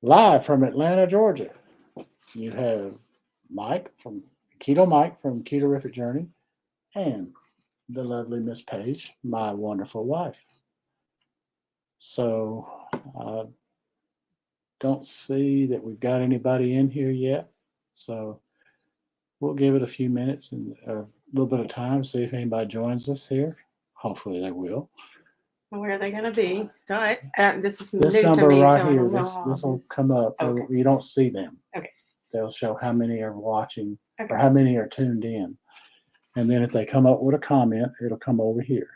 Live from Atlanta, Georgia, you have Mike from Ketorific Journey and the lovely Miss Page, my wonderful wife. So I don't see that we've got anybody in here yet. So we'll give it a few minutes and a little bit of time, see if anybody joins us here. Hopefully they will. Where are they going to be? All right. This is This new to number me, right so I here, don't know this all this will this. come up. Okay. You don't see them. Okay. They'll show how many are watching or Okay. how many are tuned in. And then if they come up with a comment, it'll come over here.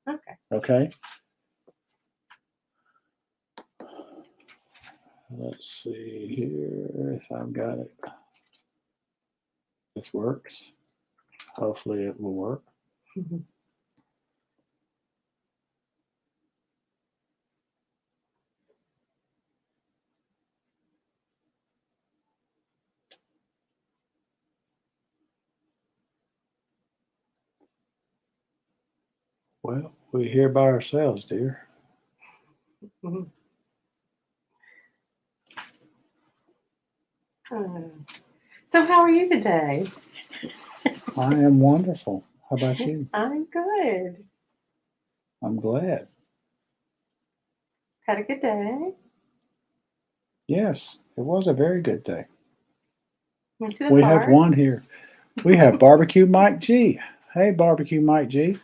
Okay. Okay? Let's see here if I've got it. This works. Hopefully it will work. Well, we're here by ourselves, dear. So, how are you today? I am wonderful. How about you? I'm good. I'm glad. Had a good day. Yes, it was a very good day. Went to the We have park. one here. We have Barbecue Mike G. Hey, Barbecue Mike G.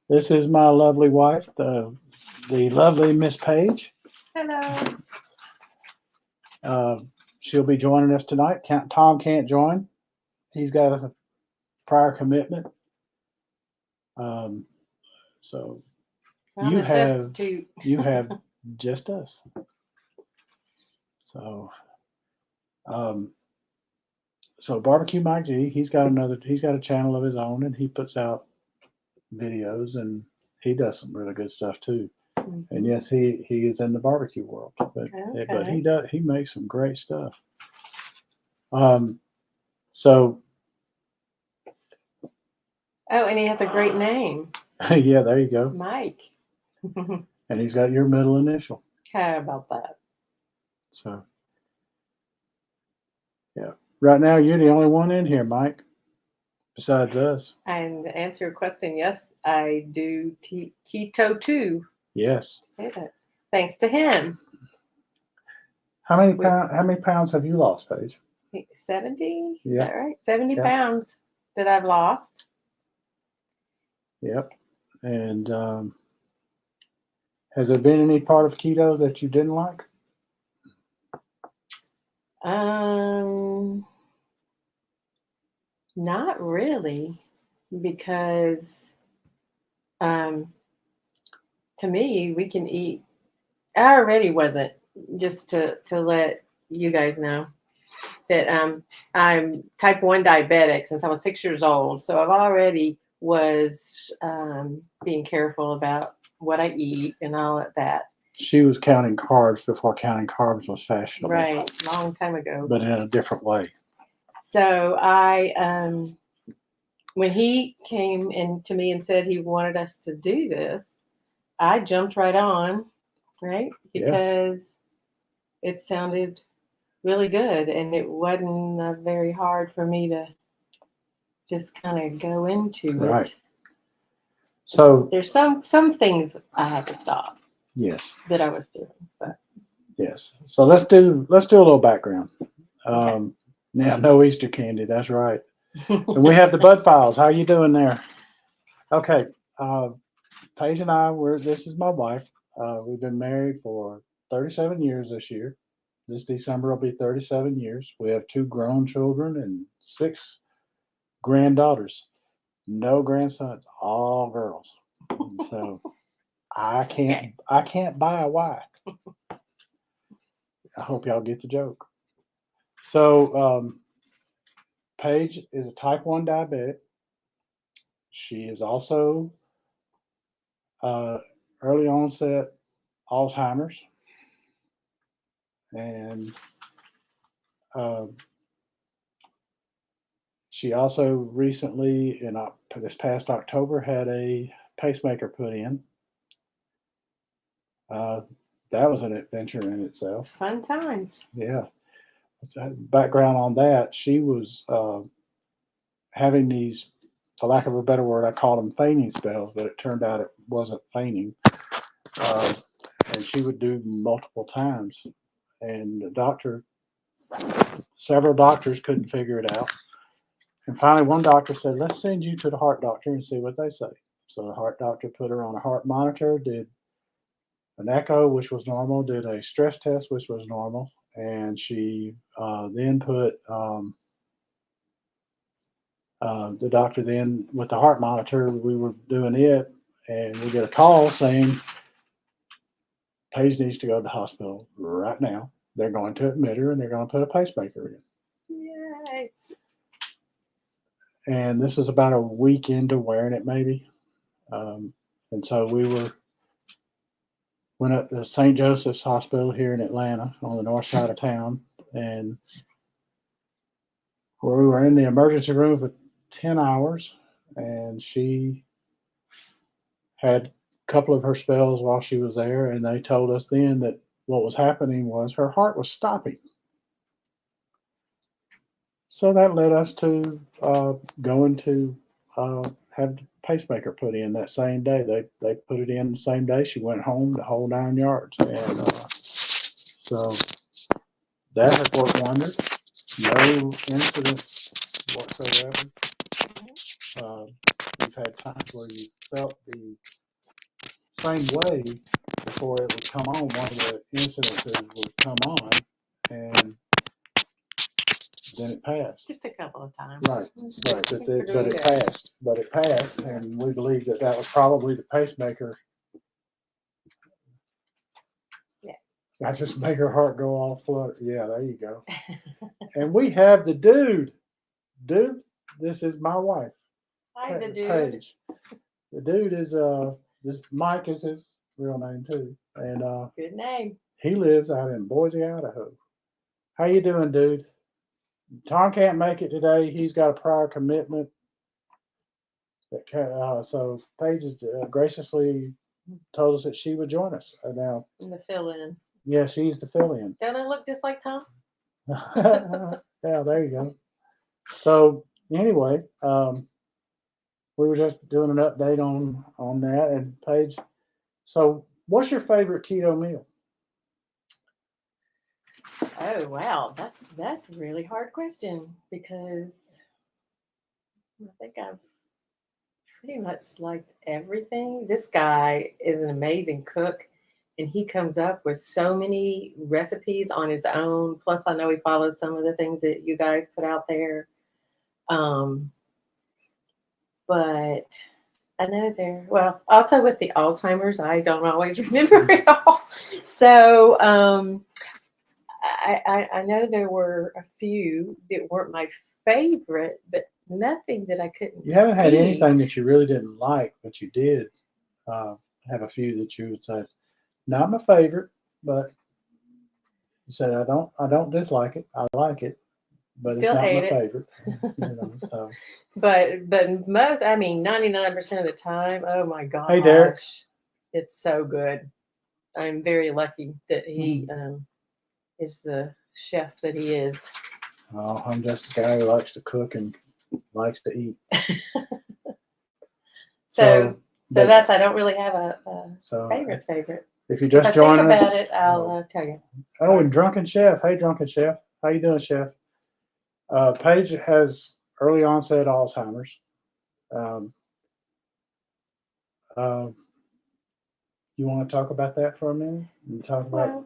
This is my lovely wife, the lovely Miss Page. Hello. Uh, she'll be joining us tonight. Tom can't join. He's got a prior commitment. Um, so I'm you a have substitute. you have just us. So um, so Barbecue Mike G. He's got a channel of his own, and he puts out videos, and he does some really good stuff too. And Mhm. yes, he is in the barbecue world, but Okay. he makes some great stuff. Um, so Oh, and he has a great name, yeah, there you go. Mike. And he's got your middle initial. How about that? So yeah, right now you're the only one in here, Mike, besides us. And to answer your question, yes, I do keto too. Yes. Say that. Thanks to him. We How many pounds have you lost, Paige? 70. Is Yeah. that right? 70 Yeah. pounds that I've lost. Yep. And has there been any part of keto that you didn't like? Um, Not really, because um, to me, we can eat. I already wasn't, just to let you guys know that I'm type 1 diabetic since I was 6 years old. So I've already was being careful about what I eat and all of that. She was counting carbs before counting carbs was fashionable, Right, long time ago. but in a different way. So I, when he came in to me and said he wanted us to do this, I jumped right on, right? Yes. Because it sounded really good and it wasn't very hard for me to just kind of go into Right. it. So There's some things I had to stop yes, that I was doing, but yes. So let's do a little background. okay. Now, no Easter candy. That's right. And we have the Bud Files. How you doing there? Okay. Uh, Paige and I, this is my wife. We've been married for 37 years this year. This December will be 37 years. We have two grown children and six granddaughters. No grandsons, all girls. So Okay. I can't buy a wife. I hope y'all get the joke. So Paige is a type 1 diabetic. She is also uh, early onset Alzheimer's, and uh, she also recently, this past October, had a pacemaker put in. Uh, that was an adventure in itself. Fun times. Yeah. Background on that, she was having these, for lack of a better word, I called them fainting spells, but it turned out it wasn't fainting. Uh, and she would do multiple times. And several doctors couldn't figure it out. And finally, one doctor said, let's send you to the heart doctor and see what they say. So the heart doctor put her on a heart monitor, did an echo, which was normal, did a stress test, which was normal. And she then put the doctor then with the heart monitor, we were doing it, and we get a call saying Paige needs to go to the hospital right now. They're going to admit her and they're going to put a pacemaker in. Yay. And this is about a week into wearing it, maybe. And so went up to St. Joseph's Hospital here in Atlanta on the north side of town, and where we were in the emergency room for 10 hours, and she had a couple of her spells while she was there, and they told us then that what was happening was her heart was stopping. So that led us to going to have the pacemaker put in that same day. They put it in the same day. She went home the whole 9 yards, and so that has worked wonders. No incidents whatsoever. Uh, we've had times where you felt the same way before it would come on. One of the incidences would come on, and then it passed. Just a couple of times. Right. But it passed, and we believe that that was probably the pacemaker. Yeah. I just make her heart go all flutter. Yeah, there you go. And we have the dude. Dude, this is my wife. Hi, the dude. Paige. The dude is this Mike is his real name too, and Good name. he lives out in Boise, Idaho. How you doing, dude? Tom can't make it today. He's got a prior commitment. So Paige has graciously told us that she would join us now. In the fill-in. Yeah, she's the fill-in. Don't I look just like Tom? Yeah, there you go. So anyway, we were just doing an update on that, and Paige. So, what's your favorite keto meal? Oh wow, that's a really hard question because I think I've pretty much liked everything. This guy is an amazing cook, and he comes up with so many recipes on his own. Plus, I know he follows some of the things that you guys put out there. Um, but I know well, also with the Alzheimer's, I don't always remember it all. So I know there were a few that weren't my favorite, but nothing that I couldn't. You haven't had eat. anything that you really didn't like, but you did have a few that you would say, not my favorite, but you said I don't dislike it. I like it, but Still it's not hate my it. favorite. So. But most, I mean, 99% of the time, oh my gosh, Hey, Derek. It's so good. I'm very lucky that he is the chef that he is. Oh, I'm just a guy who likes to cook and likes to eat. So that's, I don't really have a favorite. If you just if I join think us, about it, I'll tell you. Oh, and Drunken Chef. Hey, Drunken Chef. How you doing, Chef? Paige has early onset Alzheimer's. Um, you want to talk about that for a minute and talk about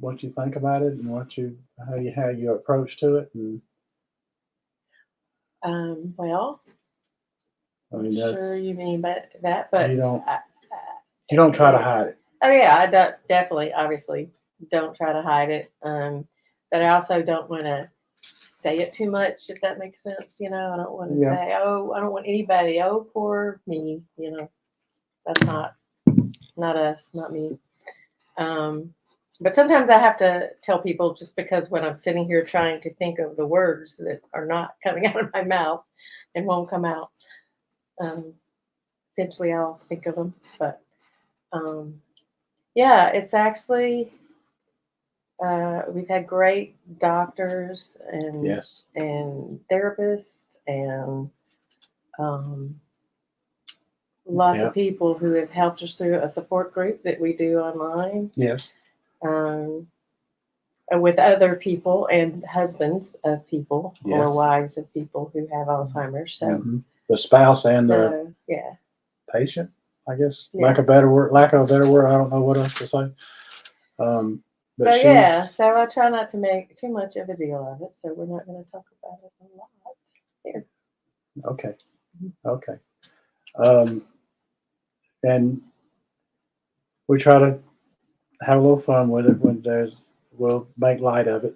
what you think about it and how you approach to it? And well, I mean, I'm sure you mean that, but you don't try to hide it. Oh yeah, I definitely, obviously, don't try to hide it. But I also don't want to say it too much, if that makes sense. I don't want to say, oh, I don't want anybody. Oh, poor me. That's not us, not me. But sometimes I have to tell people, just because when I'm sitting here trying to think of the words that are not coming out of my mouth and won't come out, eventually I'll think of them. But Yeah, it's actually we've had great doctors Yes. and therapists and um, lots Yeah. of people who have helped us through a support group that we do online Yes. um, with other people and husbands of people or Yes. wives of people who have Alzheimer's. So, The spouse and the yeah, patient, I guess. yeah. Lack of a better word. I don't know what else to say. But So she's yeah, so I try not to make too much of a deal of it. So we're not going to talk about it a lot here. okay. Okay. Um, and we try to have a little fun with it when we'll make light of it.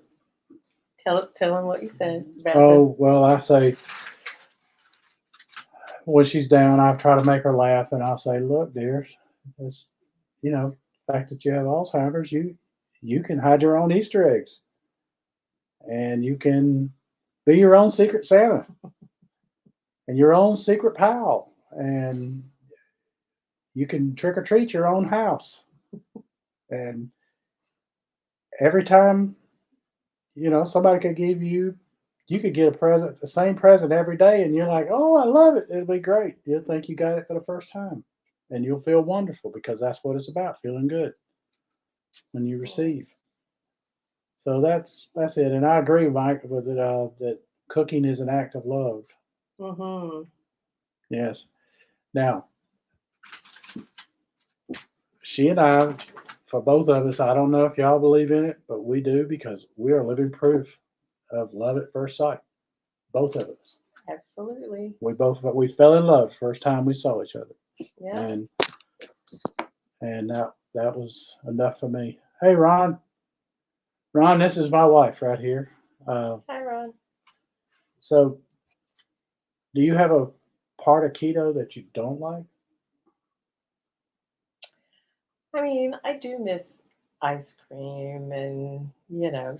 Tell them what you said about Oh, well, I say when she's down, I try to make her laugh and I'll say, look, dear, it's, the fact that you have Alzheimer's, you can hide your own Easter eggs and you can be your own secret Santa and your own secret pal and you can trick or treat your own house. And every time, somebody could give you could get a present, the same present every day, and you're like, oh, I love it. It'll be great. You'll think you got it for the first time. And you'll feel wonderful because that's what it's about, feeling good when you receive. So that's it. And I agree, Mike, with it that cooking is an act of love. Mm-hmm. Yes. Now, she and I, for both of us, I don't know if y'all believe in it, but we do because we are living proof of love at first sight. Both of us. Absolutely. We fell in love first time we saw each other, Yeah. and that was enough for me. Hey, Ron. Ron, this is my wife right here. Hi, Ron. So, do you have a part of keto that you don't like? I mean, I do miss ice cream and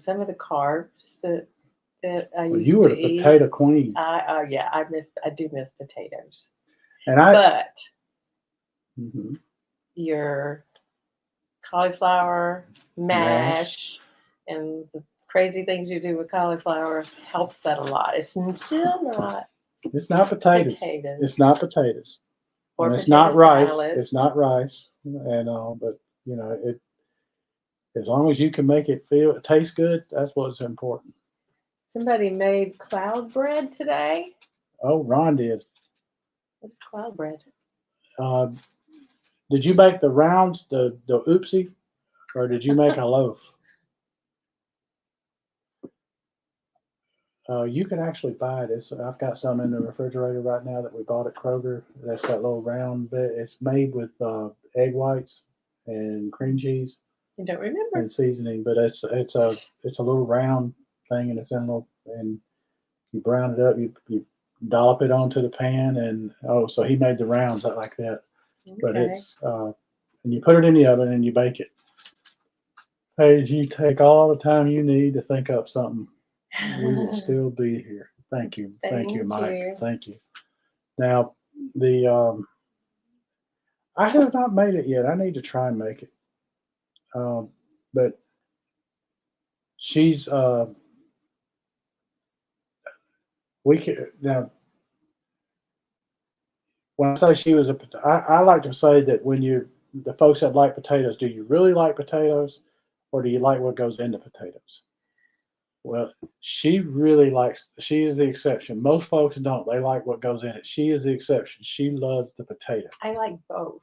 some of the carbs that I Well, you used were to the eat. potato queen, Yeah, I do miss potatoes, and I. but Mhm. your cauliflower Mash. mash and the crazy things you do with cauliflower helps that a lot. It's still not It's not potatoes. potatoes It's not potatoes, or and it's potato not rice. salad. It's not rice, and all. But it as long as you can make it taste good, that's what's important. Somebody made cloud bread today. Oh, Ron did. What is cloud bread? Uh, did you make the rounds, the oopsie, or did you make a loaf? You can actually buy it. I've got some in the refrigerator right now that we bought at Kroger. That's that little round bit. It's made with egg whites and cream cheese You don't remember? and seasoning, but it's a little round thing, and it's in a little, and you brown it up. You dollop it onto the pan, and so he made the rounds like that. But Okay. it's and you put it in the oven and you bake it. Hey, you take all the time you need to think up something. We will still be here. Thank you. Thank you, Mike. you. Thank you. Now, the I have not made it yet. I need to try and make it. But she's we can now. When I say she was I like to say that when the folks that like potatoes, do you really like potatoes, or do you like what goes into potatoes? Well, she really likes. She is the exception. Most folks don't. They like what goes in it. She is the exception. She loves the potato. I like both.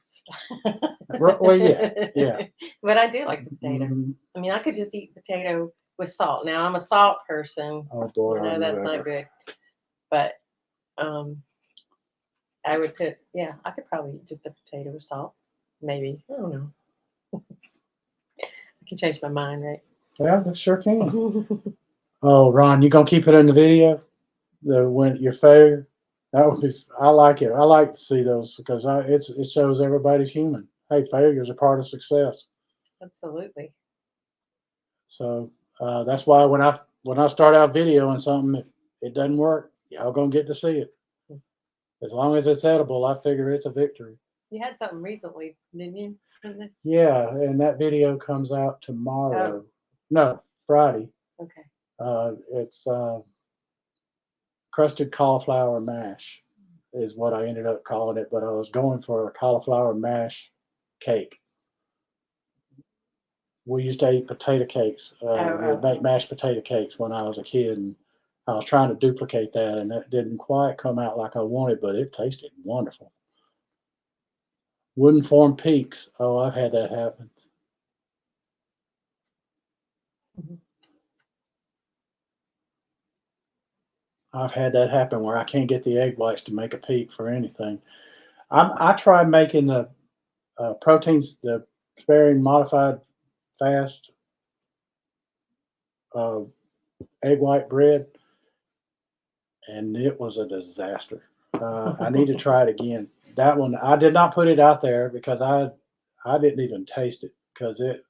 Well, yeah, yeah. But I do like the potato. Mhm. I mean, I could just eat potato with salt. Now I'm a salt person. Oh boy, That's not good. But um, I would I could probably eat just a potato with salt. Maybe. I don't know. I can change my mind, right? Yeah, that sure can. Oh, Ron, you gonna keep it in the video? When your failure? That would be. I like it. I like to see those because it shows everybody's human. Hey, failure's a part of success. Absolutely. So that's why when I start out videoing something, if it doesn't work, y'all gonna get to see it. As long as it's edible, I figure it's a victory. You had something recently, didn't you? Yeah, and that video comes out tomorrow. No, Friday. Okay. It's crusted cauliflower mash is what I ended up calling it, but I was going for a cauliflower mash cake. We used to eat potato cakes. We'd make mashed potato cakes when I was a kid, and I was trying to duplicate that, and that didn't quite come out like I wanted, but it tasted wonderful. Wouldn't form peaks. Oh, I've had that happen. Mhm. I've had that happen where I can't get the egg whites to make a peak for anything. I tried making the proteins, the sparing modified fast uh, egg white bread, and it was a disaster. I need to try it again. That one I did not put it out there because I didn't even taste it because it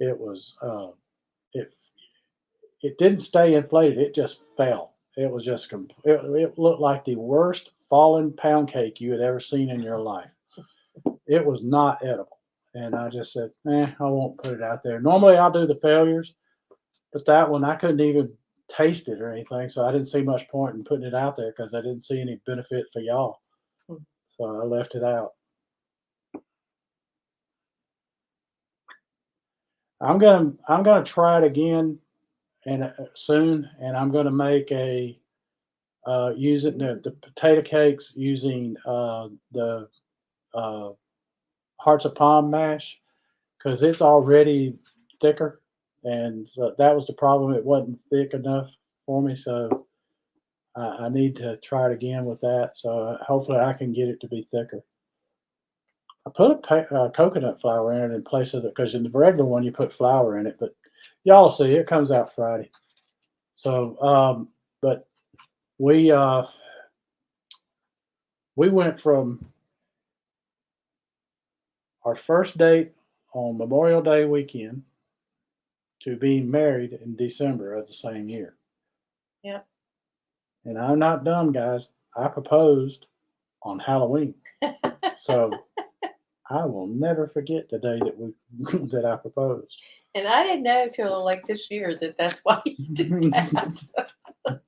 was it it didn't stay inflated. It just fell. It was just it looked like the worst fallen pound cake you had ever seen in your life. It was not edible, and I just said, I won't put it out there. Normally I'll do the failures, but that one I couldn't even taste it or anything, so I didn't see much point in putting it out there because I didn't see any benefit for y'all. So I left it out. I'm gonna try it again and soon, and I'm gonna make a using the potato cakes using the uh, hearts of palm mash because it's already thicker, and so that was the problem. It wasn't thick enough for me, so I need to try it again with that. So hopefully I can get it to be thicker. I put coconut flour in it in place of it because in the regular one you put flour in it, but y'all see it comes out Friday. So, but we uh, we went from our first date on Memorial Day weekend to being married in December of the same year. Yep. And I'm not dumb, guys. I proposed on Halloween, so I will never forget the day that we that I proposed. And I didn't know till like this year that that's why you did that.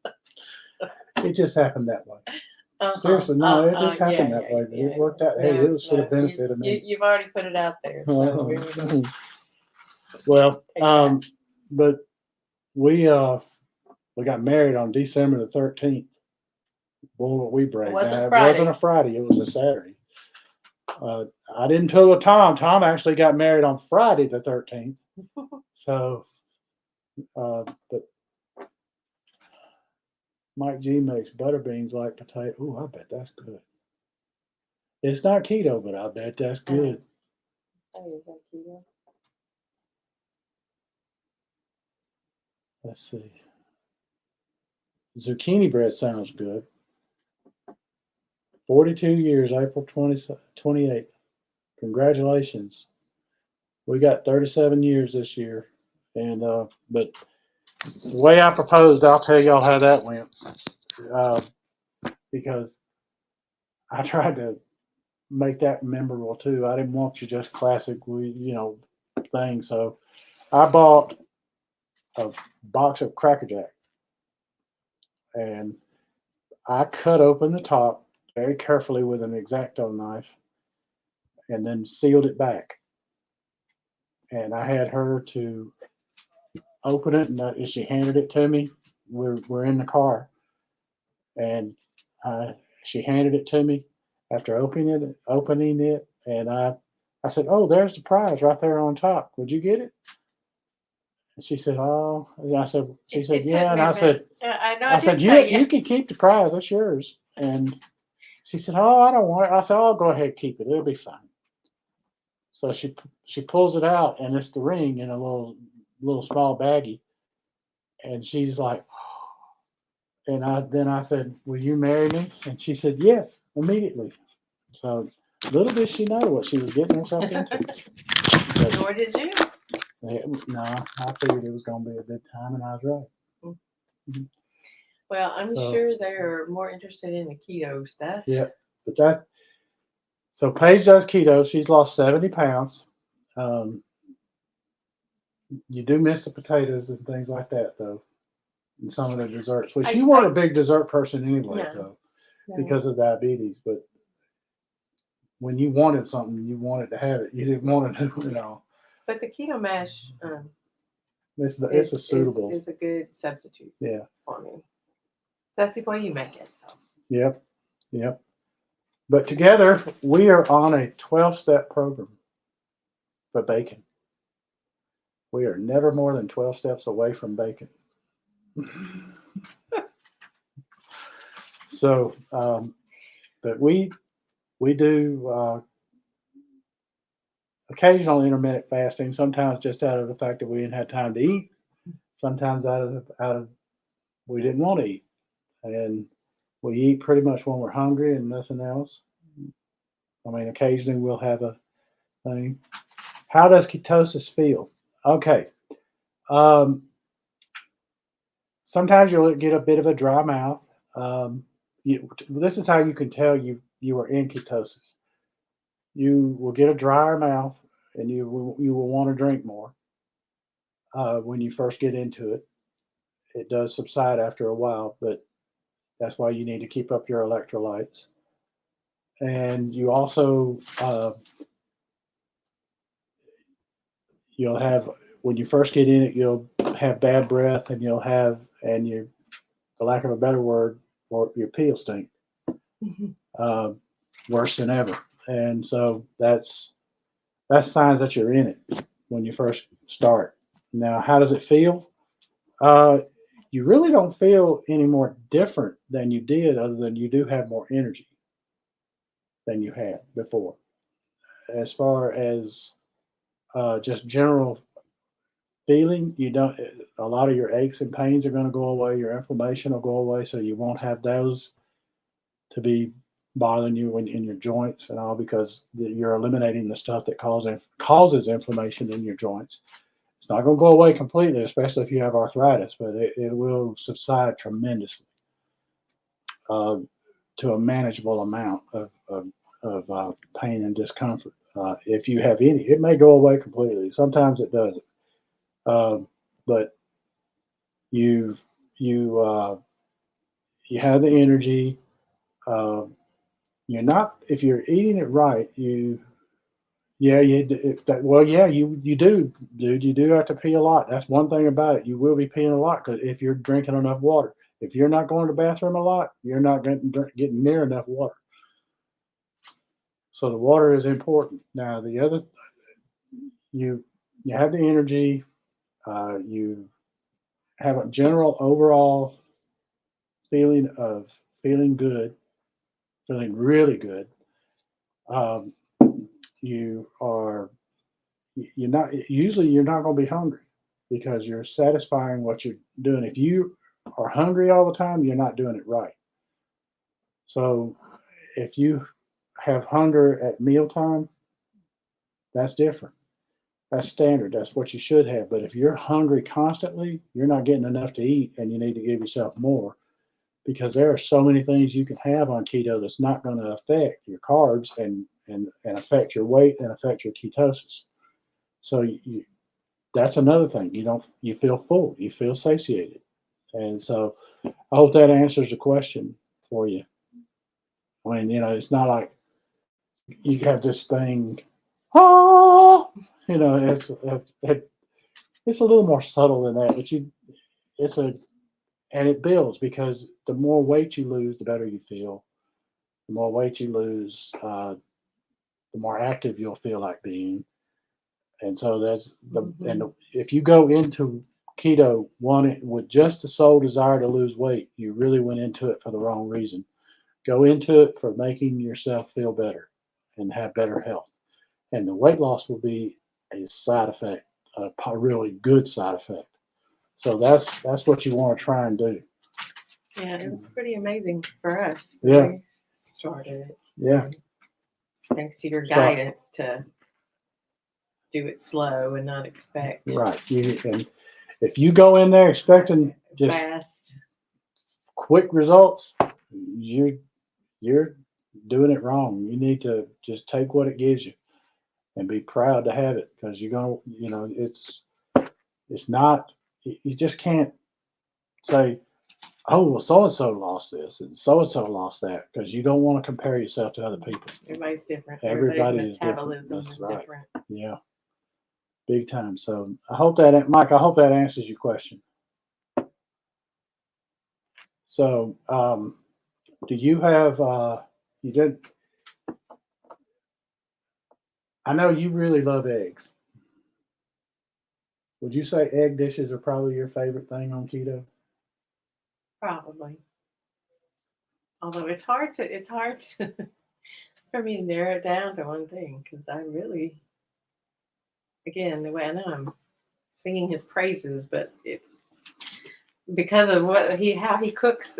It just happened that way. Uh-huh. Seriously, no, it just happened Yeah, that way. But yeah. it worked out. Hey, No, it was for the no, benefit of me. you've already put it out there. So here we go. Well, Take that. but we got married on December the 13th. Boy, we brave. It wasn't Now, it Friday. wasn't a Friday. It was a Saturday. I didn't tell with Tom. Tom actually got married on Friday the 13th. So, but Mike G makes butter beans like potato. Ooh, I bet that's good. It's not keto, but I bet that's good. Oh, is that keto? Let's see. Zucchini bread sounds good. 42 years, April 28th. Congratulations. We got 37 years this year. And, but the way I proposed, I'll tell y'all how that went. Uh, because I tried to make that memorable too. I didn't want you just classic, thing. So I bought a box of Cracker Jack and I cut open the top very carefully with an X-Acto knife and then sealed it back. And I had her to open it, and she handed it to me. We're in the car, and she handed it to me after opening it, and I said, "Oh, there's the prize right there on top. Would you get it?" And she said, "Oh," and she said, It "Yeah," took and me a I said, minute. I know I I said, did "You say you yes. can keep the prize. That's yours." And she said, "Oh, I don't want it." I said, "Oh, go ahead, keep it. It'll be fine." So she pulls it out, and it's the ring in a little small baggie, and she's like, and I said, "Will you marry me?" And she said, "Yes," immediately. So little did she know what she was getting herself into. But, Nor did you. no, I figured it was going to be a good time, and I was right. Mm-hmm. Well, I'm So, sure they're more interested in the keto stuff. yeah, but So Paige does keto. She's lost 70 pounds. Um, you do miss the potatoes and things like that, though, and some of the desserts. Which you weren't a big dessert person anyway, No, so no. because of diabetes. But when you wanted something, you wanted to have it. You didn't want to, But the keto mash It's a suitable. is a good substitute Yeah. for me. That's the way you make it. So. Yep. Yep. But together, we are on a 12-step program for bacon. We are never more than 12 steps away from bacon. So, but we do occasional intermittent fasting. Sometimes just out of the fact that we didn't have time to eat. Sometimes out of we didn't want to eat, and we eat pretty much when we're hungry and nothing else. I mean, occasionally we'll have a thing. How does ketosis feel? Okay. Um, Sometimes you'll get a bit of a dry mouth. This is how you can tell you are in ketosis. You will get a drier mouth, and you will want to drink more when you first get into it. It does subside after a while, but that's why you need to keep up your electrolytes. And you also you'll have when you first get in it, you'll have bad breath, and you, for lack of a better word, or your pee stink worse than ever. And so that's signs that you're in it when you first start. Now, how does it feel? Uh, you really don't feel any more different than you did, other than you do have more energy than you had before. As far as just general feeling, you don't. A lot of your aches and pains are going to go away. Your inflammation will go away, so you won't have those to be bothering you in your joints and all, because you're eliminating the stuff that causes inflammation in your joints. It's not going to go away completely, especially if you have arthritis, but it will subside tremendously uh, to a manageable amount of pain and discomfort. If you have any, it may go away completely. Sometimes it doesn't, but you you uh, you have the energy. Uh, you're not if you're eating it right. You do, dude. You do have to pee a lot. That's one thing about it. You will be peeing a lot because if you're drinking enough water. If you're not going to the bathroom a lot, you're not getting near enough water. So the water is important. Now the other, you you have the energy. You have a general overall feeling of feeling good, feeling really good. Um, you are you're not usually you're not going to be hungry because you're satisfying what you're doing. If you are hungry all the time, you're not doing it right. So if you have hunger at mealtime, that's different. That's standard. That's what you should have. But if you're hungry constantly, you're not getting enough to eat, and you need to give yourself more, because there are so many things you can have on keto that's not going to affect your carbs and affect your weight and affect your ketosis. So that's another thing. You feel full, you feel satiated, and so I hope that answers the question for you. When it's not like you have this thing. Oh, it's a little more subtle than that, but it's a and it builds because the more weight you lose, the better you feel. The more weight you lose, the more active you'll feel like being. And so if you go into keto one with just the sole desire to lose weight, you really went into it for the wrong reason. Go into it for making yourself feel better and have better health. And the weight loss will be a side effect, a really good side effect. So that's what you want to try and do. Yeah, it was pretty amazing for us. Yeah. We started it. Yeah. Thanks to your guidance to do it slow and not expect right. And if you go in there expecting just fast, quick results, you're doing it wrong. You need to just take what it gives you and be proud to have it because you're gonna, it's not. You just can't say, oh, well, so and so lost this and so lost that because you don't want to compare yourself to other people. Everybody's different. Everybody Everybody's is different. metabolism That's is right. different. Yeah, big time. So I hope that, Mike, I hope that answers your question. So, do you have, you did, I know you really love eggs. Would you say egg dishes are probably your favorite thing on keto? Probably. Although it's hard for me to narrow it down to one thing because I really, again, the way I know I'm singing his praises, but it's because of how he cooks,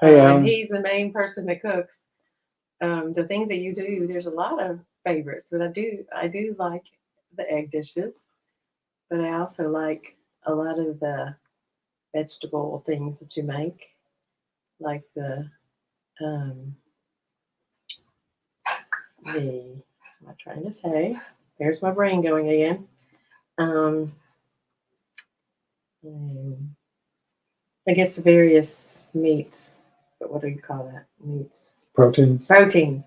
Hey, and Alan. he's the main person that cooks. The things that you do, there's a lot of favorites, but I do like the egg dishes, but I also like a lot of the vegetable things that you make, like um the what am I trying to say? There's my brain going again. Um, um, I guess the various meats, but what do you call that? Meats, Proteins. proteins.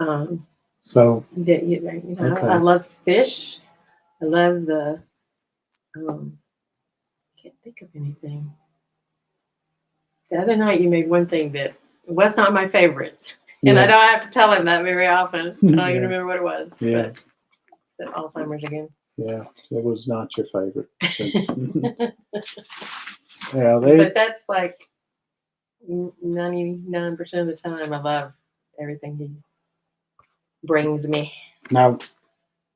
Um, So, I okay. love fish. I love the. Can't think of anything. The other night you made one thing that was not my favorite, and I Yeah. don't have to tell him that very often. I don't even Yeah. remember what it was. Yeah. But the Alzheimer's again. Yeah. It was not your favorite. But Yeah. They, that's like 99% of the time. I love everything he brings me. now,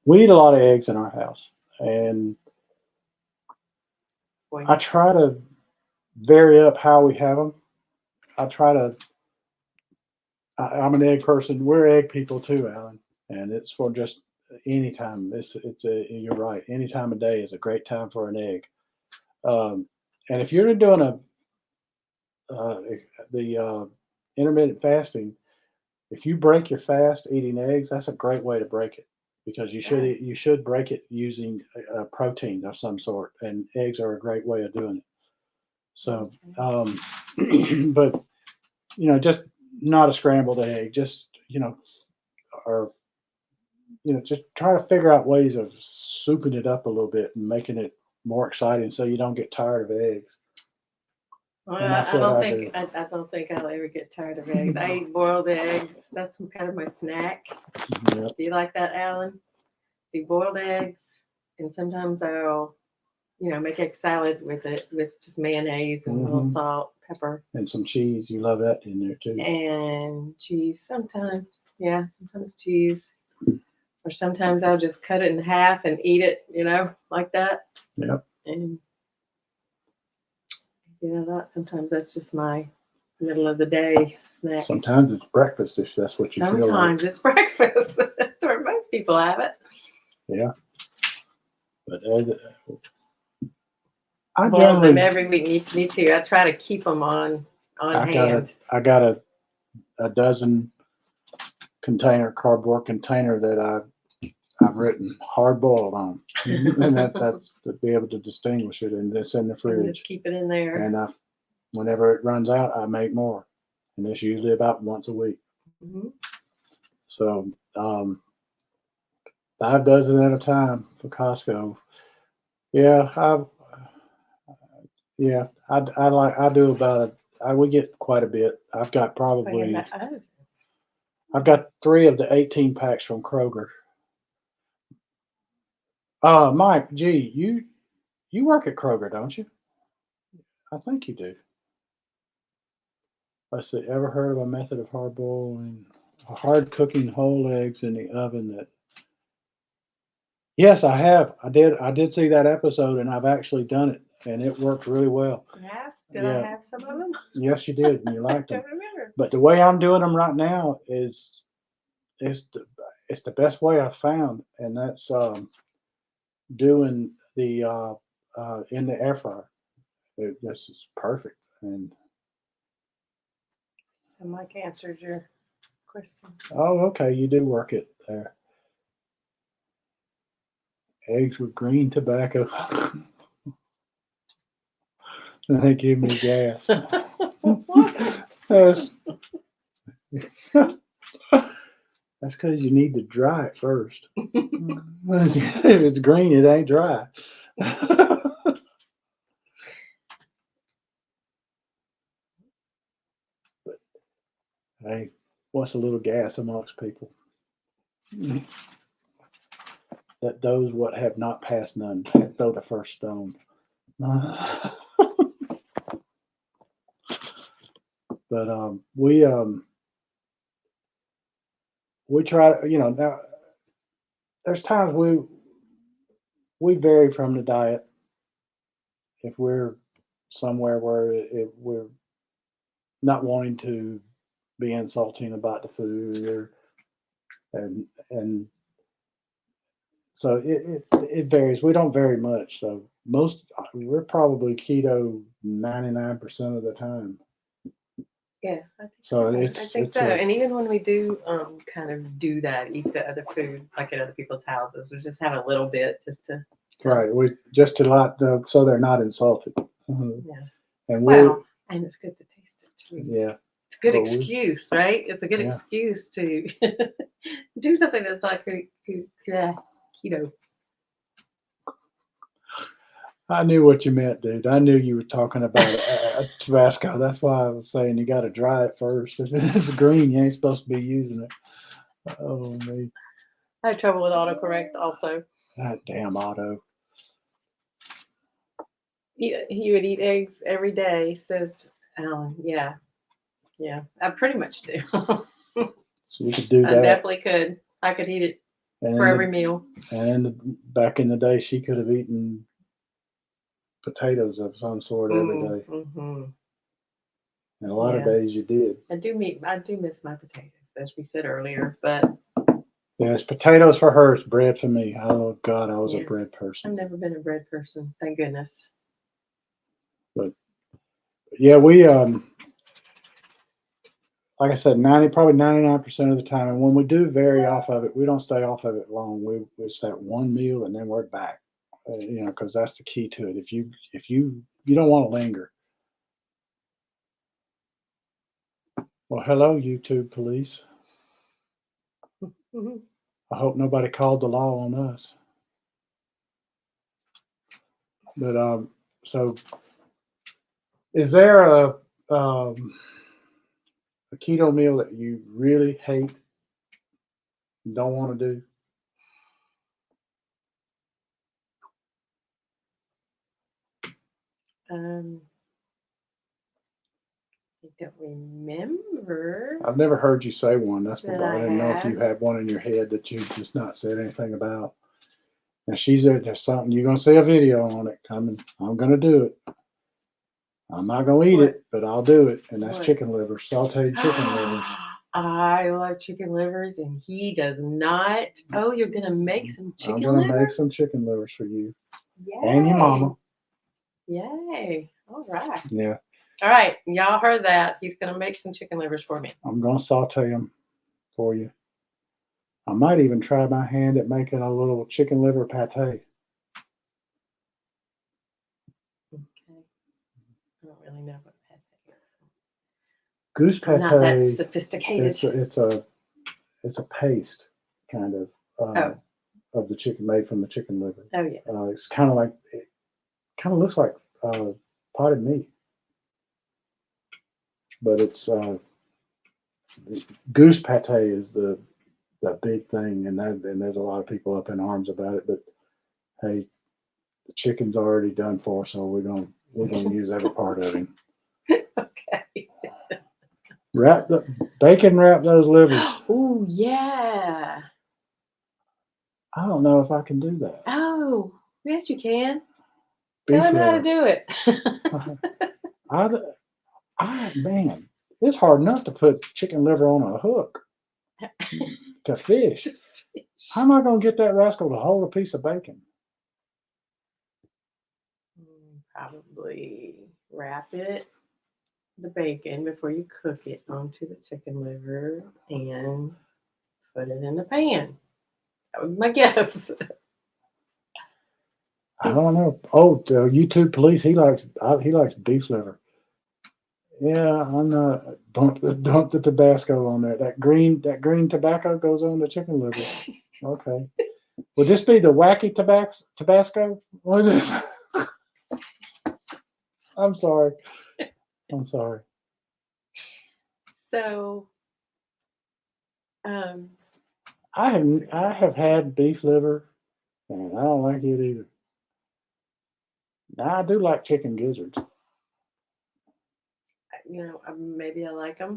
we eat a lot of eggs in our house. And Boy, I try to vary up how we have them. I try to, I'm an egg person. We're egg people too, Alan. And it's for just any time. You're right. Any time of day is a great time for an egg. Um, and if you're doing uh, the intermittent fasting, if you break your fast eating eggs, that's a great way to break it because yeah. you should break it using a protein of some sort, and eggs are a great way of doing it. So, Okay. but just not a scrambled egg, just or just try to figure out ways of souping it up a little bit and making it more exciting so you don't get tired of eggs. Well, And that's I what don't I think do. I don't think I'll ever get tired of eggs. I eat boiled eggs. That's some kind of my snack. Yep. Do you like that, Alan? The boiled eggs, and sometimes I'll make egg salad with it with just mayonnaise and a little Hmm. salt, pepper, And some cheese. You love that in there too. and cheese. Sometimes, yeah, sometimes cheese. Or sometimes I'll just cut it in half and eat it, like that. Yep. And sometimes that's just my middle of the day snack. Sometimes it's breakfast if that's what you feel like. Sometimes it's breakfast. That's where most people have it. Yeah. But I Boil them generally, every week. Me too. I try to keep them on I got hand. a dozen cardboard container that I've written hard boiled on, and that's to be able to distinguish it. And it's in the And just fridge. keep it in there. And whenever it runs out, I make more, and it's usually about once a week. Hmm. So 5 dozen at a time for Costco. Yeah, I do about it. We get quite a bit. Oh, yeah, I've got 3 of the 18 packs from Kroger. Mike, gee, you work at Kroger, don't you? I think you do. Let's see. Ever heard of a method of hard cooking whole eggs in the oven? Yes, I have. I did see that episode, and I've actually done it, and it worked really well. yeah. Did I Yeah. have some of them? Yes, you did, and you I liked them. don't remember. But the way I'm doing them right now is it's the best way I've found, and that's doing the in the air fryer. This is perfect, and So Mike answered your question. Oh, okay. You do work it there. Eggs with green tobacco. They give me gas. That's because you need to dry it first. If it's green, it ain't dry. But hey, what's a little gas amongst people? That those what have not passed none throw the first stone. But we try. Now there's times we vary from the diet if we're somewhere where we're not wanting to be insulting about the food and so it varies. We don't vary much. So we're probably keto 99% of the time. Yeah, I think So so. it's I think it's so. a, And even when we do kind of do that, eat the other food like at other people's houses, we just have a little bit just to right. We just to lot so they're not insulted. yeah. And Well, and it's good to taste it too. yeah. It's a good But excuse, right? It's a good Yeah. excuse to do something that's not keto. I knew what you meant, dude. I knew you were talking about Tabasco. That's why I was saying you got to dry it first. If it's green, you ain't supposed to be using it. Oh me, I had trouble with autocorrect also. that damn auto. He would eat eggs every day. Says, yeah, I pretty much do. So you could do I that. definitely could. I could eat it for every meal. And back in the day, she could have eaten potatoes of some sort every day. Mm-hmm. And a lot of Yeah. days you did. I do miss my potatoes, as we said earlier, but Yes, potatoes for her, it's bread for me. Oh God, I was a Yeah. bread I've person. never been a bread person. Thank goodness. But yeah, we like I said, probably 99% of the time. And when we do vary off of it, we don't stay off of it long. It's that one meal and then we're back. Because that's the key to it. If you don't want to linger. Well, hello, YouTube police. Mm-hmm. I hope nobody called the law on us. But so is there a keto meal that you really hate, don't want to do? I don't remember. I've never heard you say one. That's what That I I didn't know if you have. had one in your head that you've just not said anything about. And there's something you're gonna see a video on it coming. I'm gonna do it. I'm not gonna eat What? it, but I'll do it. And that's What? chicken livers, sauteed chicken livers. I love chicken livers, and he does not. Oh, you're gonna make some chicken I'm gonna livers? make some chicken livers for you Yay! and your mama. Yay! All right. Yeah, All right, y'all heard that. He's gonna make some chicken livers for me. I'm gonna saute them for you. I might even try my hand at making a little chicken liver pate. Okay. I don't really know what pate is. Goose I'm not that pate. sophisticated. It's a paste kind of the chicken made from the chicken liver. Oh yeah. It's kind of like it kind of looks like potted meat, but it's goose pate is the big thing, and there's a lot of people up in arms about it. But hey, the chicken's already done for, so we're gonna use every part of him. Okay. Wrap those livers. Oh yeah. I don't know if I can do that. Oh yes, you can. Beef Tell him how to liver. do it. Man, it's hard enough to put chicken liver on a hook to fish. How am I going to get that rascal to hold a piece of bacon? Probably wrap it. the bacon before you cook it onto the chicken liver and put it in the pan. That was my guess. I don't know. Oh, the YouTube police. He likes beef liver. Yeah, I'm not. Dump the Tabasco on there. That green tobacco goes on the chicken liver. Okay. Would this be the wacky Tabasco? What is this? I'm sorry. I'm sorry. So, um, I have had beef liver, and I don't like it either. Now, I do like chicken gizzards. maybe I like them,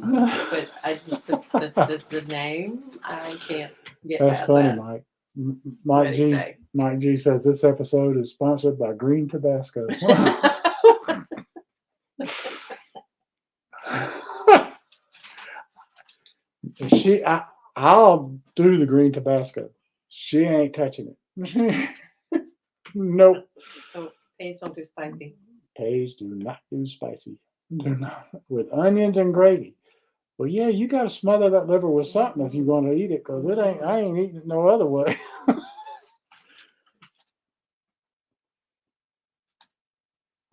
but I just the name I can't get That's past funny, that. Mike. What Mike do you G. say? Mike G says this episode is sponsored by Green Tabasco. I'll do the green Tabasco. She ain't touching it. Nope. Oh, please don't do spicy. Paige, do not do spicy. Do not with onions and gravy. Well, yeah, you got to smother that liver with something if you want to eat it, cause it ain't. I ain't eating it no other way.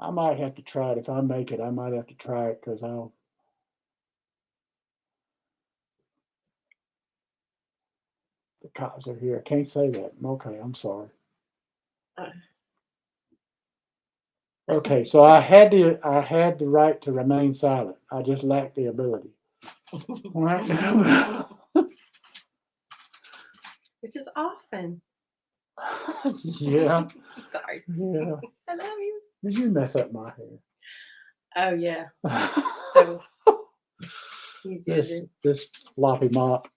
I might have to try it if I make it. I might have to try it because I'll. The cops are here. I can't say that. Okay, I'm sorry. Uh, Okay, so I had the right to remain silent. I just lacked the ability. Which is often. Yeah, Sorry. yeah. I love you. Did you mess up my Oh yeah. hair? So easier this to. this floppy mop.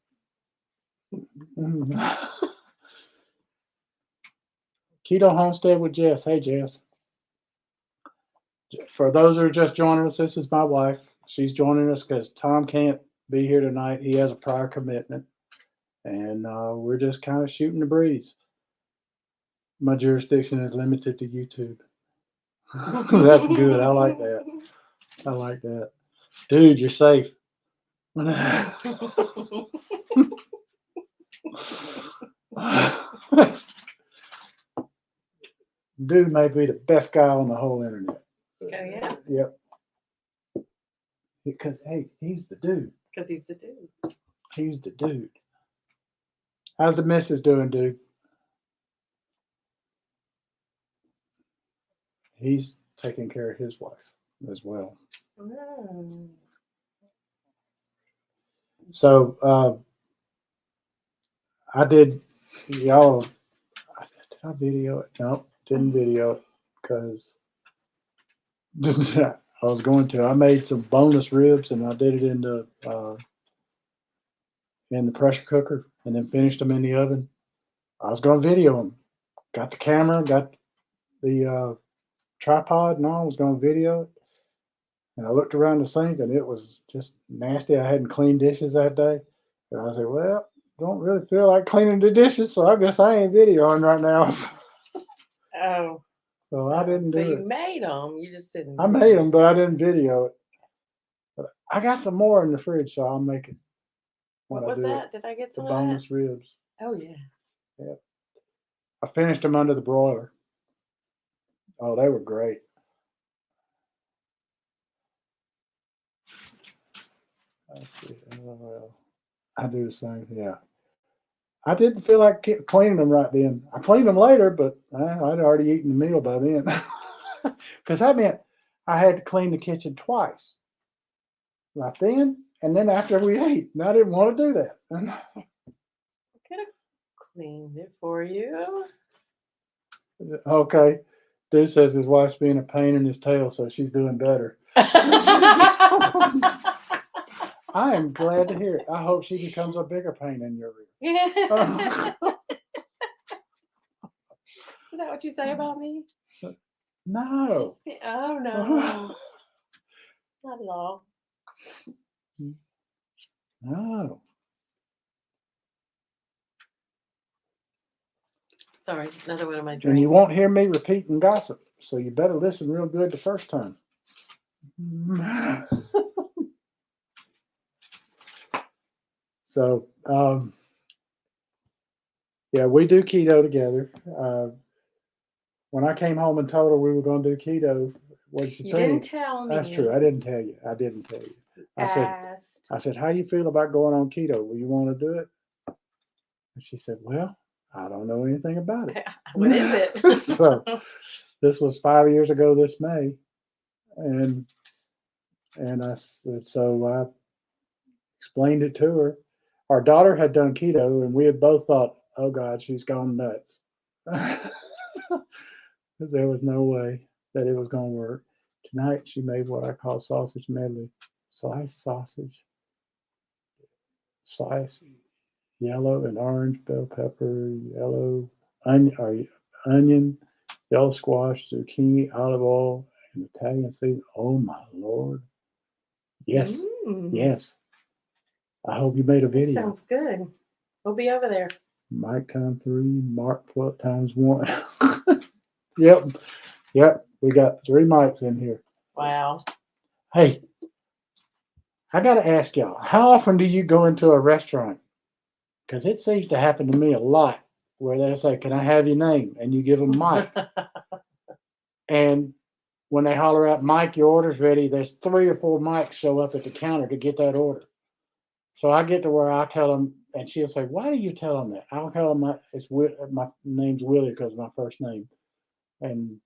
Keto Homestead with Jess. Hey Jess. For those who are just joining us, this is my wife. She's joining us because Tom can't be here tonight. He has a prior commitment, and we're just kind of shooting the breeze. My jurisdiction is limited to YouTube. That's good. I like that. I like that. Dude, you're safe. Dude may be the best guy on the whole internet. Oh yeah. Yep. Because hey, he's the dude. Because he's the dude. He's the dude. How's the missus doing, dude? He's taking care of his wife as well. Oh. So I did y'all. Did I video it? No, didn't video it because I was going to. I made some boneless ribs and I did it in the pressure cooker and then finished them in the oven. I was going to video them. Got the camera, got the tripod, and all. I was going to video it. And I looked around the sink and it was just nasty. I hadn't cleaned dishes that day. And I said, well, don't really feel like cleaning the dishes, so I guess I ain't videoing right now. Oh. So I didn't So do you it. made them. You just didn't. I made them, but I didn't video it. But I got some more in the fridge, so I'll make it when What I was do it. that? Did I get The some of that? boneless ribs. Oh yeah. Yep. I finished them under the broiler. Oh, they were great. Let's see. Well, I do the same. Yeah. I didn't feel like cleaning them right then. I cleaned them later, but I'd already eaten the meal by then. Because that meant I had to clean the kitchen twice. Right then, and then after we ate. And I didn't want to do that. I could have cleaned it for you. Okay. Dude says his wife's being a pain in his tail, so she's doing better. I am glad to hear it. I hope she becomes a bigger pain in your rear. Is that what you say about me? No. Oh no. Not at all. No. Sorry, another one of my drinks. And you won't hear me repeating gossip, so you better listen real good the first time. So, yeah, we do keto together. When I came home and told her we were going to do keto, what did she You think? didn't tell me. That's true. I didn't tell you. I didn't tell you. Asked. I said, how you feel about going on keto? Will you want to do it? And she said, well, I don't know anything about it. What is it? So this was 5 years ago this May. And I said, so I explained it to her. Our daughter had done keto, and we had both thought, oh God, she's gone nuts. There was no way that it was going to work. Tonight, she made what I call sausage medley. Sliced sausage, sliced yellow and orange bell pepper, yellow onion, yellow squash, zucchini, olive oil, and Italian seasoning. Oh my Lord. Yes. Yes. I hope you made a That video. sounds good. We'll be over there. Mike times 3, Mark times 1. Yep. Yep. We got 3 mics in here. Wow. Hey, I got to ask y'all, how often do you go into a restaurant? Because it seems to happen to me a lot where they say, can I have your name? And you give them Mike. And when they holler out, Mike, your order's ready, there's 3 or 4 mics show up at the counter to get that order. So I get to where I tell them, and she'll say, why do you tell them that? I'll tell them my name's Willie because of my first name. And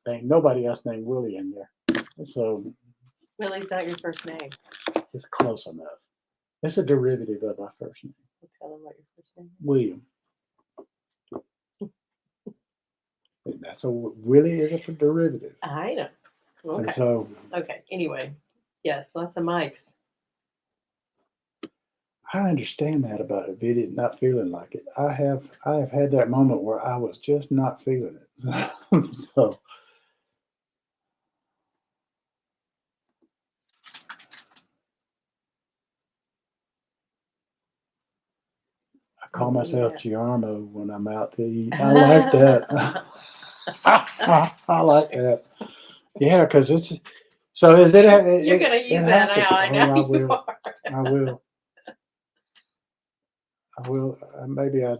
ain't nobody else named Willie in there. So Willie's not your first name. it's close enough. It's a derivative of my first name. We'll tell them what your first name is. William. That's Willie is a derivative. I know. Okay. And so Okay. Anyway, yes, lots of mics. I understand that about a video not feeling like it. I have had that moment where I was just not feeling it. So I call myself Giarmo when I'm out to eat. I like that. I like that. Yeah, because it's so. Is it? You're gonna use that now. I know. I will. I will. I will. Maybe I.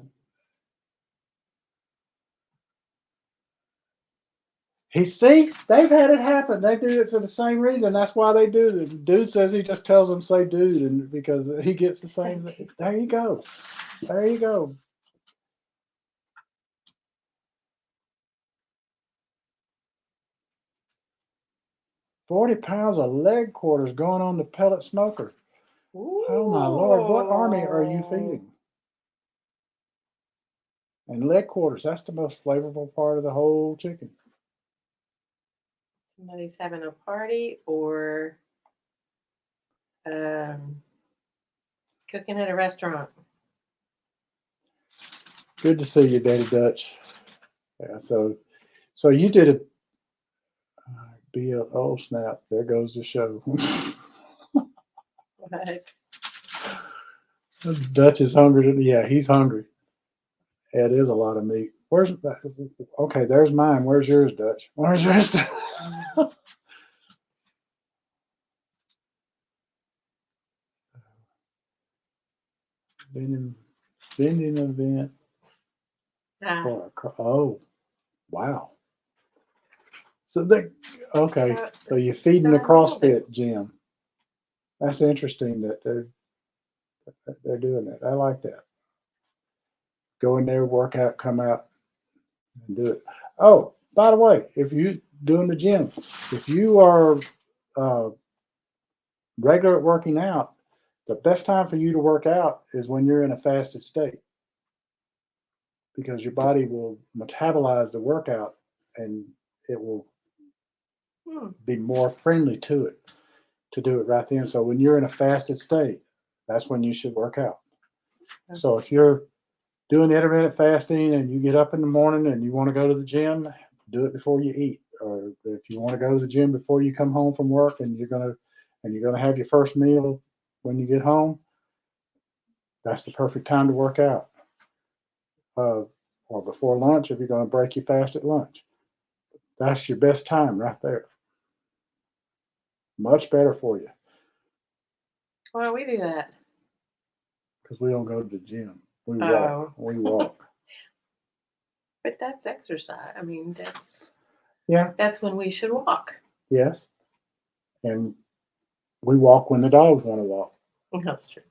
They've had it happen. They do it for the same reason. That's why they do it. Dude says he just tells them say dude, and because he gets the same. There you go. There you go. $40 of leg quarters going on the pellet smoker. Ooh. Oh my Lord! What army are you feeding? And leg quarters. That's the most flavorful part of the whole chicken. Somebody's having a party or cooking at a restaurant. Good to see you, Daddy Dutch. Yeah, so you did it. Oh snap! There goes the show. What? Dutch is hungry. Yeah, he's hungry. Yeah, it is a lot of meat. Where's that? Okay, there's mine. Where's yours, Dutch? Where's yours? Vending event. Oh, wow. So So you're feeding the CrossFit gym. That's interesting that they're doing that. I like that. Go in there, work out, come out, and do it. Oh, by the way, if you doing the gym, if you are regular at working out, the best time for you to work out is when you're in a fasted state, because your body will metabolize the workout and it will be more friendly to it to do it right then. So when you're in a fasted state, that's when you should work out. Okay. So if you're doing intermittent fasting and you get up in the morning and you want to go to the gym, do it before you eat. Or if you want to go to the gym before you come home from work and you're gonna have your first meal when you get home, that's the perfect time to work out. Or before lunch if you're going to break your fast at lunch. That's your best time right there. Much better for you Why don't we do that? because we don't go to the gym. We walk. Oh. We walk. But that's exercise. I mean, Yeah. that's when we should walk. Yes. And we walk when the dogs want to walk. That's true.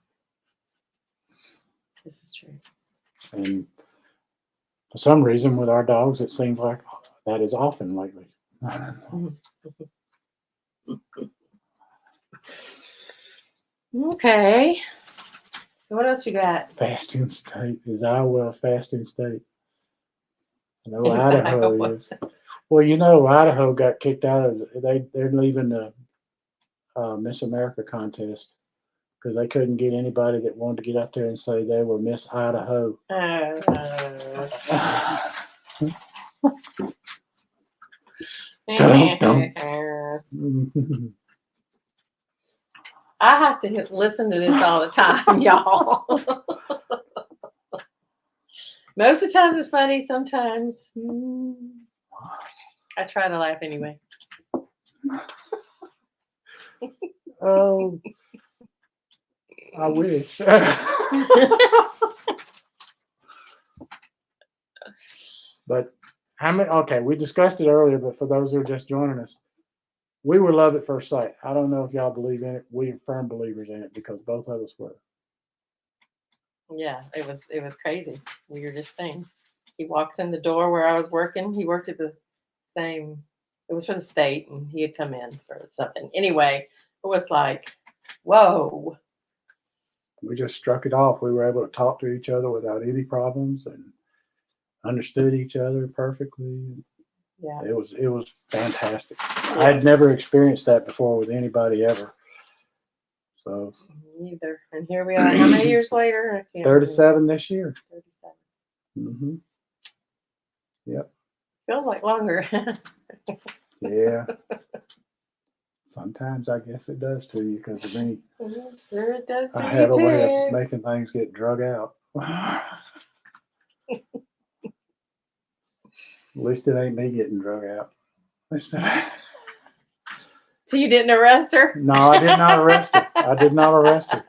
This is true. And for some reason, with our dogs, it seems like that is often lately. Okay. So what else you got? Fasting state. Is Iowa a fasting state? I know Is Idaho Iowa? is. Well, you know, Idaho got kicked out of. They're leaving the Miss America contest because they couldn't get anybody that wanted to get up there and say they were Miss Idaho. I have to listen to this all the time, y'all. Most of the times it's funny. Sometimes I try to laugh anyway. Oh, I wish. But how many? Okay, we discussed it earlier, but for those who are just joining us, we were love at first sight. I don't know if y'all believe in it. We are firm believers in it because both of us were. Yeah, it was crazy. Weirdest thing. He walks in the door where I was working. He worked at the same. It was for the state, and he had come in for something. Anyway, it was like, whoa. We just struck it off. We were able to talk to each other without any problems and understood each other perfectly. Yeah. It was fantastic. Yeah. I had never experienced that before with anybody ever. So neither. And here we are. How many years later? 37 this year. 37. Mm-hmm. Yep. Feels like longer. Yeah. Sometimes I guess it does to you because of me. Sure it does to I you have a too. way of making things get drug out. At least it ain't me getting drug out. So you didn't arrest her? No, I did not arrest her. I did not arrest her.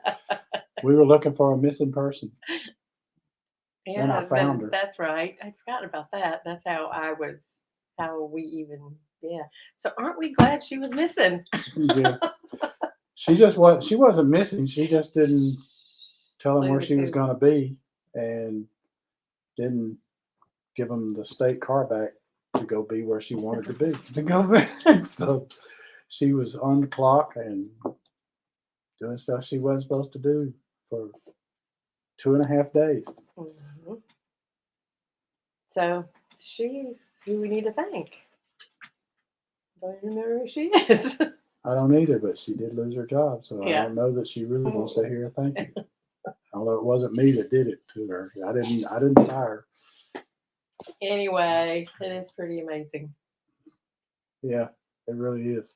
We were looking for a missing person. Yeah, and I found her. That's right. I forgot about that. That's how we even, yeah. So aren't we glad she was missing? Yeah. She wasn't missing. She just didn't tell him where she was going to be and didn't give him the state car back to go be where she wanted to be. So she was on the clock and doing stuff she wasn't supposed to do for 2.5 days. Mm-hmm. So she's who we need to thank. Don't even remember who she is. I don't either, but she did lose her job, so Yeah. I don't know that she really wants to hear a thank you. Although it wasn't me that did it to her. I didn't fire her. Anyway, it is pretty amazing. Yeah, it really is.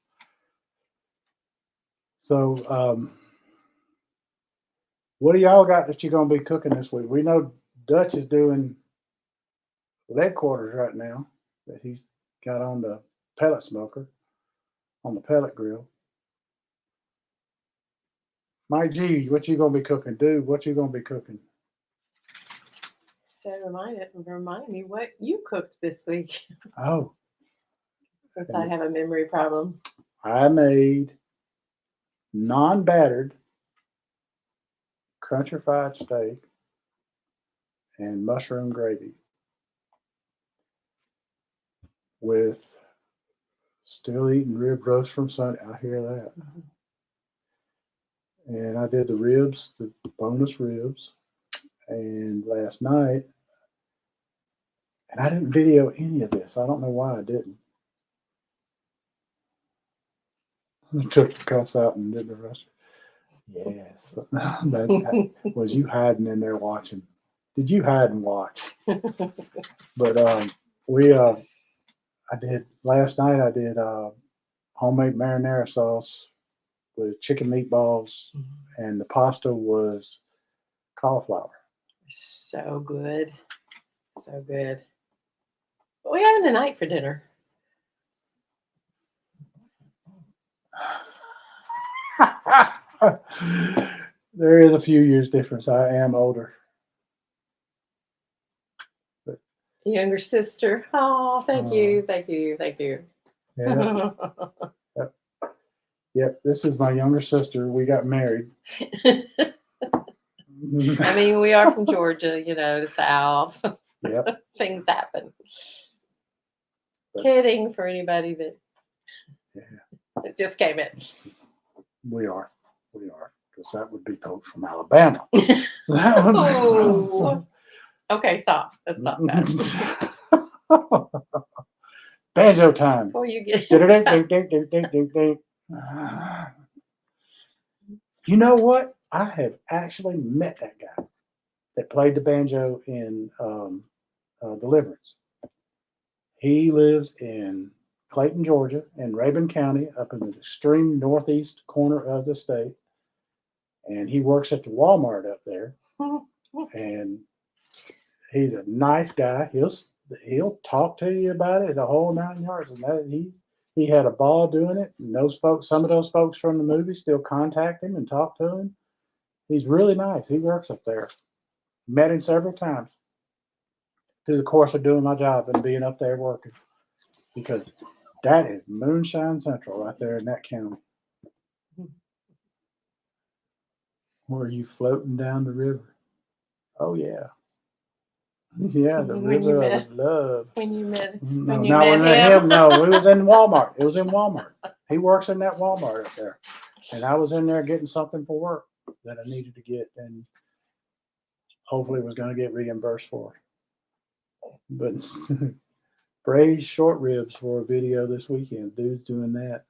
So, what do y'all got that you're gonna be cooking this week? We know Dutch is doing leg quarters right now that he's got on the pellet smoker, on the pellet grill. Mike G, what you gonna be cooking? Dude, what you gonna be cooking? So remind me what you cooked this week. Oh. Since I have a memory problem. I made non-battered country fried steak and mushroom gravy with still eating rib roast from Sunday. I hear that. Mm-hmm. And I did the ribs, the boneless ribs. And last night, and I didn't video any of this. I don't know why I didn't. I took the cuts out and did the rest. Yes. that was you hiding in there watching. Did you hide and watch? But I did last night. I did homemade marinara sauce with chicken meatballs, and the pasta was cauliflower. So good, so good. What are we having tonight for dinner? There is a few years difference. I am older. Younger sister. Oh, thank you, thank you, thank you. Yeah. Yep. This is my younger sister. We got married. I mean, we are from Georgia, the South. Yep. Things happen. But- Kidding for anybody that Yeah. just came in. We are. Because that would be folks from Alabama. That would be Oh. Okay, stop. Let's stop that. Banjo time. Before you get You know what? I have actually met that guy that played the banjo in Deliverance. He lives in Clayton, Georgia, in Rabun County, up in the extreme northeast corner of the state. And he works at the Walmart up there. And he's a nice guy. He'll talk to you about it the whole 9 yards. And he had a ball doing it. And some of those folks from the movie still contact him and talk to him. He's really nice. He works up there. Met him several times through the course of doing my job and being up there working. Because that is Moonshine Central right there in that county. Were you floating down the river? Oh, yeah. Yeah, the river of love. When you met No, you now met we met him. him. No, it was in Walmart. It was in Walmart. He works in that Walmart up there. And I was in there getting something for work that I needed to get and hopefully was going to get reimbursed for. But braised short ribs for a video this weekend. Dude's doing that.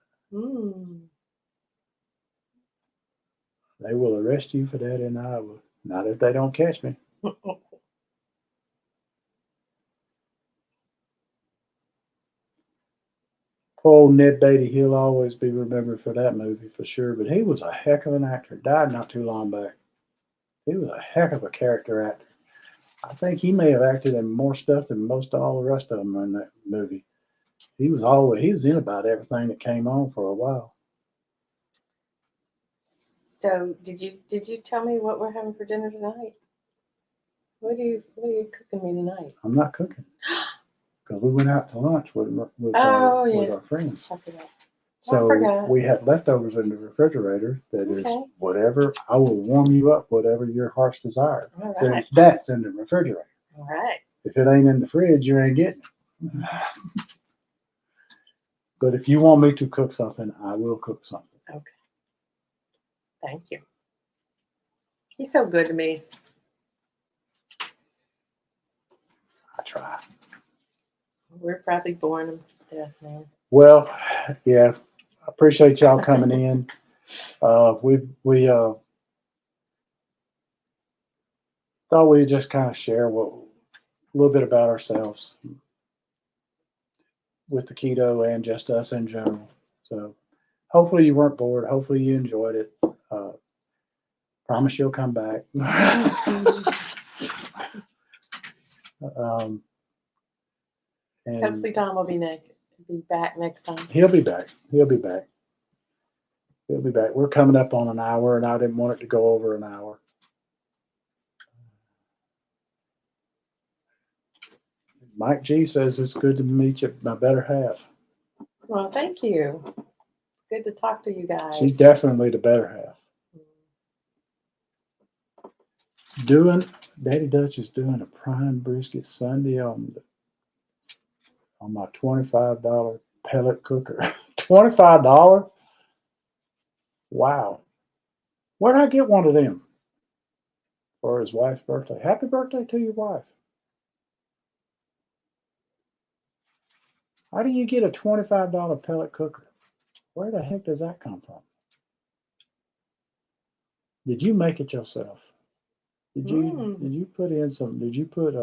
They will arrest you for that in Iowa. Not if they don't catch me. Poor old Ned Beatty, he'll always be remembered for that movie for sure. But he was a heck of an actor. Died not too long back. He was a heck of a character actor. I think he may have acted in more stuff than most of all the rest of them in that movie. He was in about everything that came on for a while. So did you tell me what we're having for dinner tonight? What are you cooking me tonight? I'm not cooking because we went out to lunch with our friends. I forgot. So we have leftovers in the refrigerator that is whatever. I will warm you up, whatever your heart's desire. All right. That's in the refrigerator. All right. If it ain't in the fridge, you ain't getting it. But if you want me to cook something, I will cook something. Okay. Thank you. He's so good to me. I try. We're probably boring him to death, man. Well, yeah. I appreciate y'all coming in. We thought we'd just kind of share a little bit about ourselves with the keto and just us in general. So hopefully you weren't bored. Hopefully you enjoyed it. Promise you'll come back. And hopefully Tom will be back next time. He'll be back. We're coming up on an hour, and I didn't want it to go over an hour. Mike G says it's good to meet you, my better half. Well, thank you. Good to talk to you guys. She's definitely the better half. Daddy Dutch is doing a prime brisket Sunday on my $25 pellet cooker. $25? Wow. Where'd I get one of them for his wife's birthday? Happy birthday to your wife. How do you get a $25 pellet cooker? Where the heck does that come from? Did you make it yourself? Did you put in some? Did you put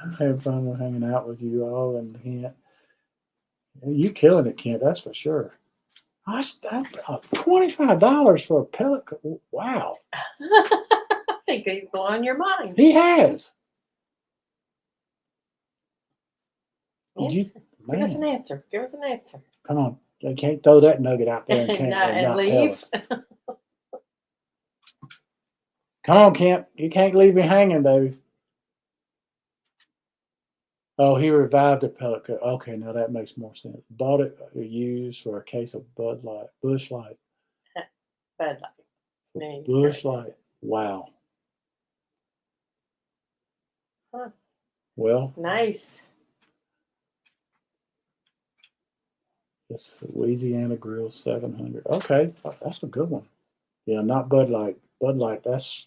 I'm having fun with hanging out with you all, and Kent. You killing it, Kent. That's for sure. $25 for a pellet cooker. Wow. I think he's blowing your mind. He has. Give us an Man, answer. Give us an answer. come on. They can't throw that nugget out there and can't and not tell leave. us. Come on, Kent. You can't leave me hanging, baby. Oh, he revived the pellet cook. Okay, now that makes more sense. Bought it used for a case of Bud Light, Bush Light. Bud Light. Name Bush correct. Light. Wow. Huh. Well, Nice. it's Louisiana Grill 700. Okay, that's a good one. Yeah, not Bud Light. Bud Light, that's,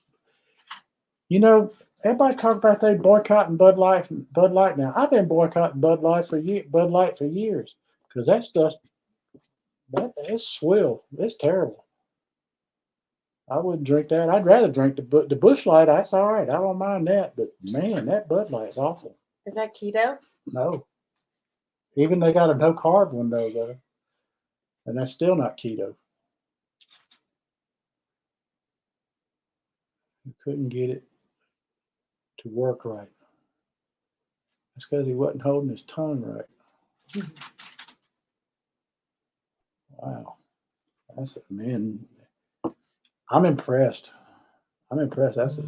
you know, everybody talk about they boycotting Bud Light. Bud Light now. I've been boycotting Bud Light for years because that stuff, that is swill. It's terrible. I wouldn't drink that. I'd rather drink the Bush Light. That's all right. I don't mind that. But man, that Bud Light's awful. Is that keto? No, even they got a no carb window though, and that's still not keto. You couldn't get it to work right. That's because he wasn't holding his tongue right. Wow, that's man. I'm impressed. I'm impressed. That's it.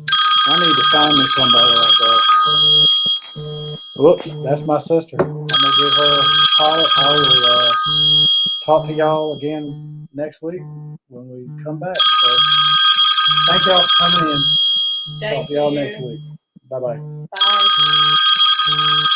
I need to find me somebody like that. Whoops, that's my sister. I'm gonna give her a holler. I will talk to y'all again next week when we come back. So thank y'all for coming in. Talk Thank to y'all next you. week. Bye bye. Bye.